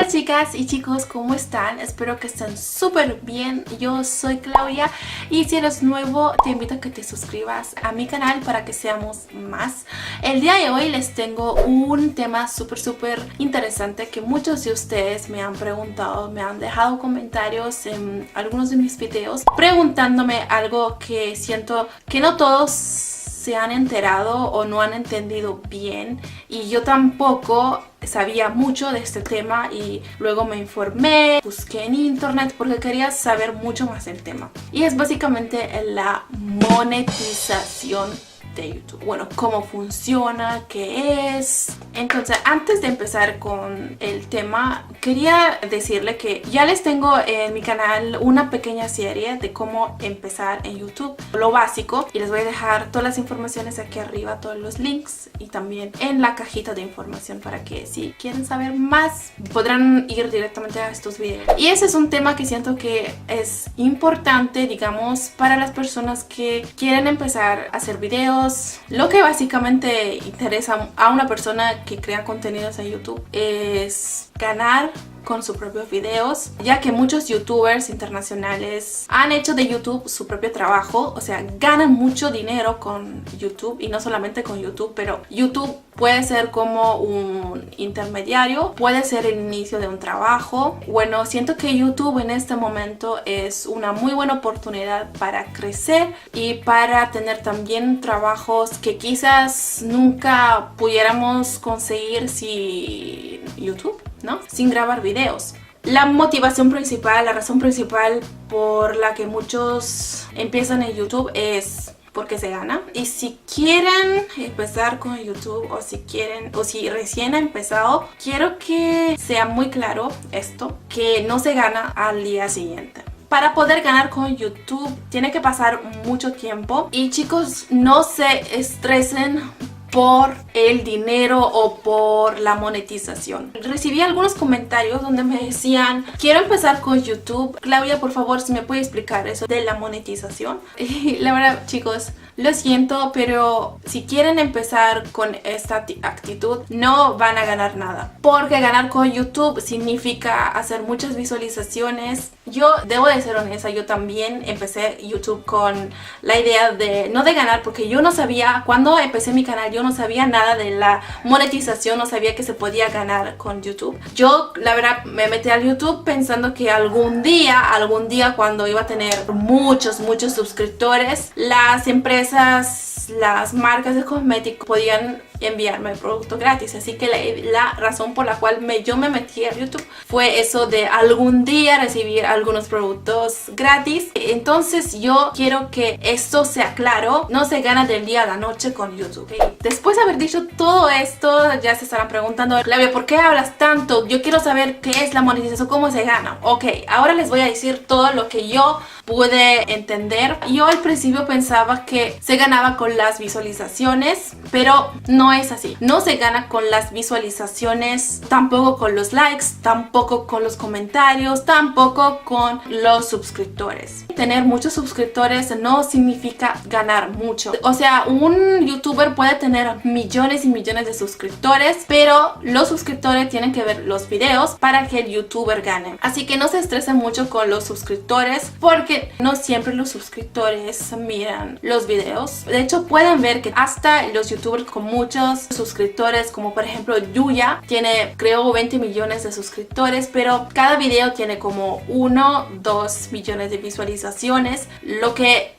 Hola chicas y chicos, ¿cómo están? Espero que estén súper bien. Yo soy Claudia y si eres nuevo te invito a que te suscribas a mi canal para que seamos más. El día de hoy les tengo un tema súper interesante que muchos de ustedes me han preguntado, me han dejado comentarios en algunos de mis videos preguntándome algo que siento que no todos se han enterado o no han entendido bien, y yo tampoco sabía mucho de este tema y luego me informé, busqué en internet porque quería saber mucho más del tema, y es básicamente la monetización de YouTube. Bueno, cómo funciona, qué es. Entonces, antes de empezar con el tema, quería decirle que ya les tengo en mi canal una pequeña serie de cómo empezar en YouTube, lo básico, y les voy a dejar todas las informaciones aquí arriba, todos los links, y también en la cajita de información para que si quieren saber más podrán ir directamente a estos videos. Y ese es un tema que siento que es importante, digamos, para las personas que quieren empezar a hacer videos. Lo que básicamente interesa a una persona que crea contenidos en YouTube es ganar con sus propios videos, ya que muchos youtubers internacionales han hecho de YouTube su propio trabajo, o sea, ganan mucho dinero con YouTube, y no solamente con YouTube, pero YouTube puede ser como un intermediario, puede ser el inicio de un trabajo. Bueno, siento que YouTube en este momento es una muy buena oportunidad para crecer y para tener también trabajos que quizás nunca pudiéramos conseguir sin YouTube, ¿no? Sin grabar videos. La motivación principal, la razón principal por la que muchos empiezan en YouTube es porque se gana. Y si quieren empezar con YouTube, o si recién ha empezado, quiero que sea muy claro esto, que no se gana al día siguiente. Para poder ganar con YouTube tiene que pasar mucho tiempo, y chicos, no se estresen por el dinero o por la monetización. Recibí algunos comentarios donde me decían: quiero empezar con YouTube, Claudia, por favor, si me puede explicar eso de la monetización. Y la verdad, chicos, lo siento, pero si quieren empezar con esta actitud no van a ganar nada, porque ganar con YouTube significa hacer muchas visualizaciones. Yo debo de ser honesta, yo también empecé YouTube con la idea de no de ganar, porque yo no sabía, cuando empecé mi canal yo no sabía nada de la monetización, no sabía que se podía ganar con YouTube. Yo la verdad me metí al YouTube pensando que algún día cuando iba a tener muchos suscriptores, las empresas, las marcas de cosméticos podían enviarme el producto gratis. Así que la razón por la cual yo me metí a YouTube fue eso de algún día recibir algunos productos gratis. Entonces yo quiero que esto sea claro, no se gana del día a la noche con YouTube, ¿okay? Después de haber dicho todo esto, ya se estarán preguntando: Claudia, ¿por qué hablas tanto? Yo quiero saber qué es la monetización, cómo se gana. Ok, ahora les voy a decir todo lo que yo pude entender. Yo al principio pensaba que se ganaba con las visualizaciones, pero no es así. No se gana con las visualizaciones, tampoco con los likes, tampoco con los comentarios, tampoco con los suscriptores. Tener muchos suscriptores no significa ganar mucho. O sea, un youtuber puede tener millones y millones de suscriptores, pero los suscriptores tienen que ver los videos para que el youtuber gane. Así que no se estresen mucho con los suscriptores, porque no siempre los suscriptores miran los videos. De hecho, pueden ver que hasta los youtubers con muchos suscriptores, como por ejemplo Yuya, tiene creo 20 millones de suscriptores, pero cada video tiene como 1-2 millones de visualizaciones, lo que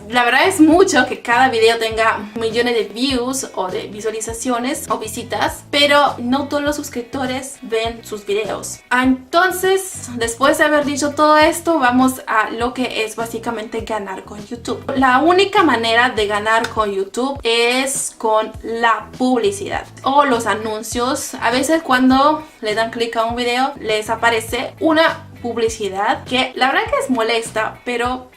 la verdad es mucho que cada video tenga millones de views o de visualizaciones o visitas, pero no todos los suscriptores ven sus videos. Entonces, después de haber dicho todo esto, vamos a lo que es básicamente ganar con YouTube. La única manera de ganar con YouTube es con la publicidad o los anuncios. A veces cuando le dan clic a un video les aparece una publicidad que la verdad que es molesta, pero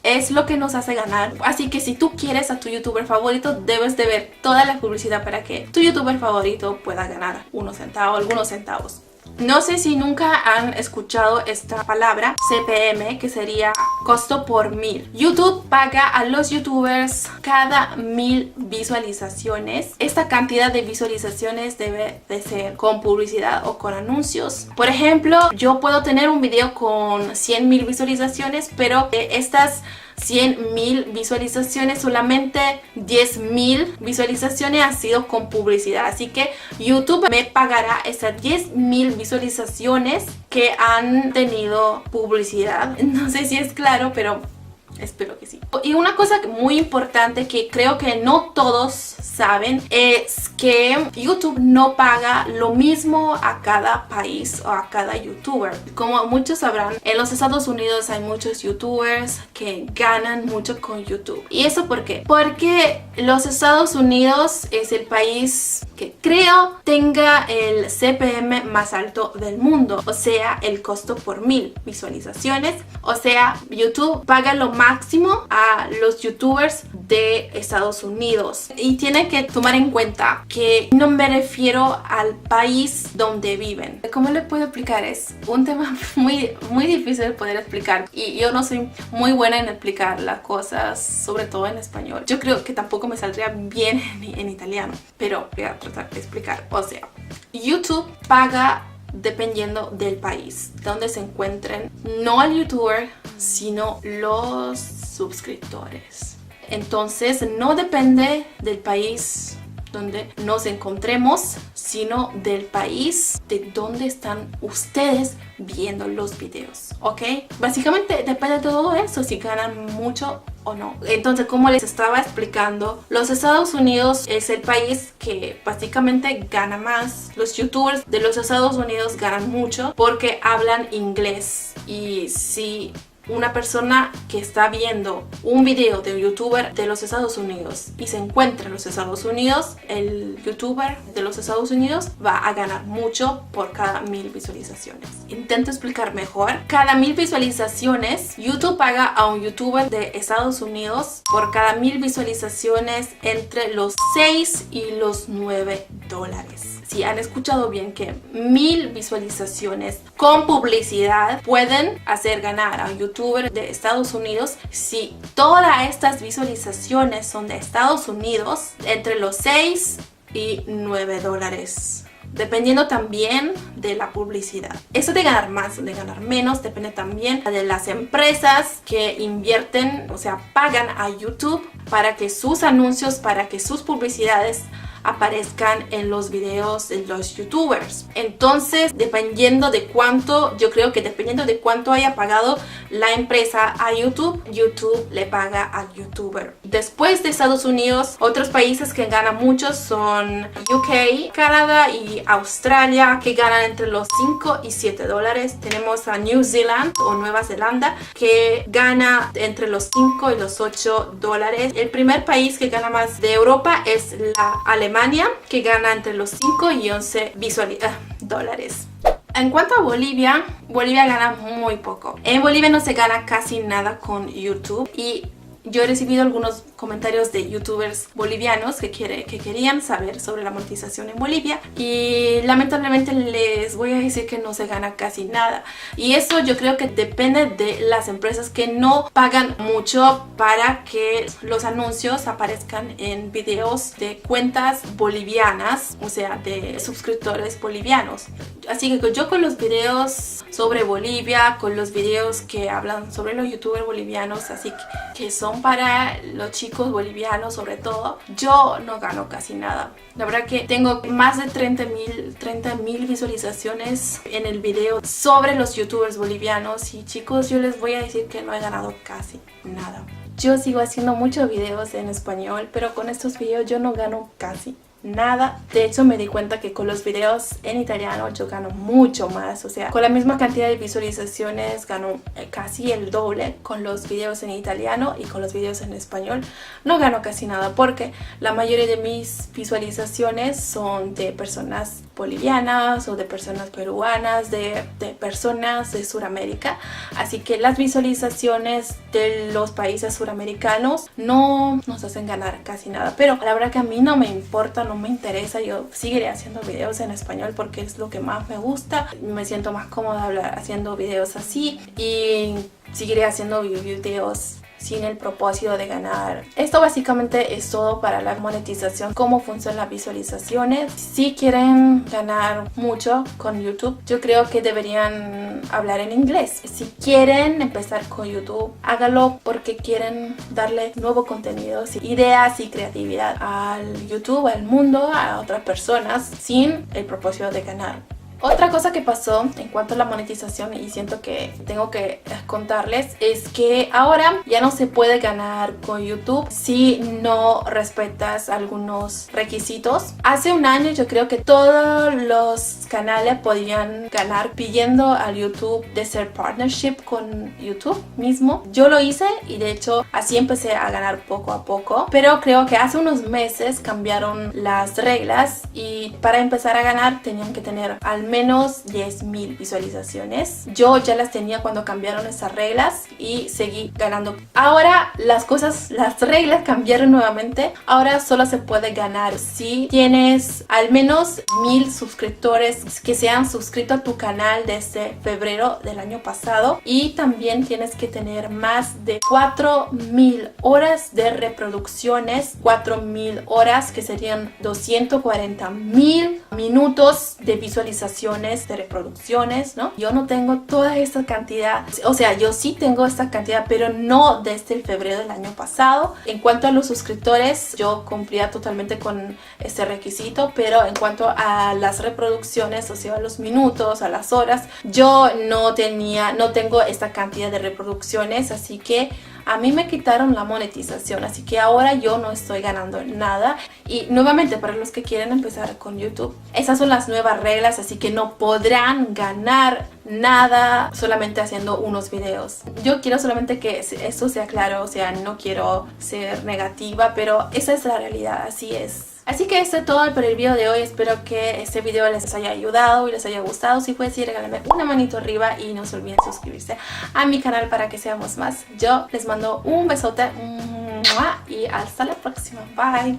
es lo que nos hace ganar. Así que si tú quieres a tu youtuber favorito, debes de ver toda la publicidad para que tu youtuber favorito pueda ganar unos centavos, algunos centavos. No sé si nunca han escuchado esta palabra CPM, que sería costo por 1000. YouTube paga a los youtubers cada 1000 visualizaciones. Esta cantidad de visualizaciones debe de ser con publicidad o con anuncios. Por ejemplo, yo puedo tener un video con 100.000 visualizaciones, pero de estas 100.000 visualizaciones, solamente 10.000 visualizaciones ha sido con publicidad. Así que YouTube me pagará esas 10.000 visualizaciones que han tenido publicidad. No sé si es claro, pero espero que sí. Y una cosa muy importante que creo que no todos saben es que YouTube no paga lo mismo a cada país o a cada youtuber. Como muchos sabrán, en los Estados Unidos hay muchos youtubers que ganan mucho con YouTube. ¿Y eso por qué? Porque los Estados Unidos es el país que creo tenga el CPM más alto del mundo, o sea, el costo por 1000 visualizaciones. O sea, YouTube paga lo máximo a los youtubers de Estados Unidos. Y tienen que tomar en cuenta que no me refiero al país donde viven. ¿Cómo le puedo explicar? Es un tema muy difícil de poder explicar, y yo no soy muy buena en explicar las cosas, sobre todo en español. Yo creo que tampoco me saldría bien en italiano, pero voy a tratar de explicar. O sea, YouTube paga dependiendo del país donde se encuentren, no al youtuber, sino los suscriptores. Entonces no depende del país donde nos encontremos, sino del país de donde están ustedes viendo los videos, ¿ok? Básicamente depende de todo eso, si ganan mucho o no. Entonces, como les estaba explicando, los Estados Unidos es el país que básicamente gana más. Los youtubers de los Estados Unidos ganan mucho porque hablan inglés. Y si una persona que está viendo un video de un youtuber de los Estados Unidos y se encuentra en los Estados Unidos, el youtuber de los Estados Unidos va a ganar mucho por cada 1000 visualizaciones. Intento explicar mejor. Cada 1000 visualizaciones, YouTube paga a un youtuber de Estados Unidos por cada 1000 visualizaciones entre los 6 y los 9 dólares. Si han escuchado bien, que 1000 visualizaciones con publicidad pueden hacer ganar a un youtuber de Estados Unidos, si todas estas visualizaciones son de Estados Unidos, entre los 6 y 9 dólares. Dependiendo también de la publicidad. Eso de ganar más o de ganar menos depende también de las empresas que invierten, o sea, pagan a YouTube para que sus anuncios, para que sus publicidades aparezcan en los videos de los youtubers. Entonces, dependiendo de cuánto, yo creo que dependiendo de cuánto haya pagado la empresa a YouTube, YouTube le paga al youtuber. Después de Estados Unidos, otros países que ganan mucho son UK, Canadá y Australia, que ganan entre los 5 y 7 dólares. Tenemos a New Zealand o Nueva Zelanda, que gana entre los 5 y los 8 dólares. El primer país que gana más de Europa es la Alemania, que gana entre los 5 y 11 dólares. En cuanto a Bolivia, Bolivia gana muy poco. En Bolivia no se gana casi nada con YouTube, y yo he recibido algunos comentarios de youtubers bolivianos que querían saber sobre la monetización en Bolivia, y lamentablemente les voy a decir que no se gana casi nada. Y eso yo creo que depende de las empresas que no pagan mucho para que los anuncios aparezcan en videos de cuentas bolivianas, o sea, de suscriptores bolivianos. Así que yo con los videos sobre Bolivia, con los videos que hablan sobre los youtubers bolivianos, así que son para los chicos bolivianos sobre todo, yo no gano casi nada. La verdad que tengo más de 30.000 visualizaciones en el video sobre los youtubers bolivianos, y chicos, yo les voy a decir que no he ganado casi nada. Yo sigo haciendo muchos videos en español, pero con estos videos yo no gano casi nada. De hecho, me di cuenta que con los videos en italiano yo gano mucho más. O sea, con la misma cantidad de visualizaciones gano casi el doble con los videos en italiano, y con los videos en español no gano casi nada, porque la mayoría de mis visualizaciones son de personas bolivianas o de personas peruanas, de personas de Sudamérica. Así que las visualizaciones de los países suramericanos no nos hacen ganar casi nada, pero la verdad que a mí no me importa, no me interesa. Yo seguiré haciendo videos en español porque es lo que más me gusta, me siento más cómoda haciendo videos así, y seguiré haciendo videos sin el propósito de ganar. Esto básicamente es todo para la monetización, cómo funcionan las visualizaciones. Si quieren ganar mucho con YouTube, yo creo que deberían hablar en inglés. Si quieren empezar con YouTube, hágalo porque quieren darle nuevo contenido, ideas y creatividad al YouTube, al mundo, a otras personas, sin el propósito de ganar. Otra cosa que pasó en cuanto a la monetización, y siento que tengo que contarles, es que ahora ya no se puede ganar con YouTube si no respetas algunos requisitos. Hace un año yo creo que todos los canales podían ganar pidiendo al YouTube de ser partnership con YouTube mismo. Yo lo hice y de hecho así empecé a ganar poco a poco, pero creo que hace unos meses cambiaron las reglas y para empezar a ganar tenían que tener al menos 10.000 visualizaciones. Yo ya las tenía cuando cambiaron esas reglas y seguí ganando. Ahora las reglas cambiaron nuevamente. Ahora solo se puede ganar si tienes al menos 1.000 suscriptores que se han suscrito a tu canal desde febrero del año pasado, y también tienes que tener más de 4.000 horas de reproducciones, 4.000 horas que serían 240.000 minutos de visualización, de reproducciones, ¿no? Yo no tengo toda esta cantidad, o sea, yo sí tengo esta cantidad, pero no desde el febrero del año pasado. En cuanto a los suscriptores, yo cumplía totalmente con este requisito, pero en cuanto a las reproducciones, o sea, a los minutos, a las horas, yo no tengo esta cantidad de reproducciones, así que a mí me quitaron la monetización, así que ahora yo no estoy ganando nada. Y nuevamente, para los que quieren empezar con YouTube, esas son las nuevas reglas, así que no podrán ganar nada solamente haciendo unos videos. Yo quiero solamente que esto sea claro, o sea, no quiero ser negativa, pero esa es la realidad, así es. Así que esto es todo por el video de hoy. Espero que este video les haya ayudado y les haya gustado. Si fue así, regálenme una manito arriba y no se olviden suscribirse a mi canal para que seamos más. Yo les mando un besote y hasta la próxima. Bye.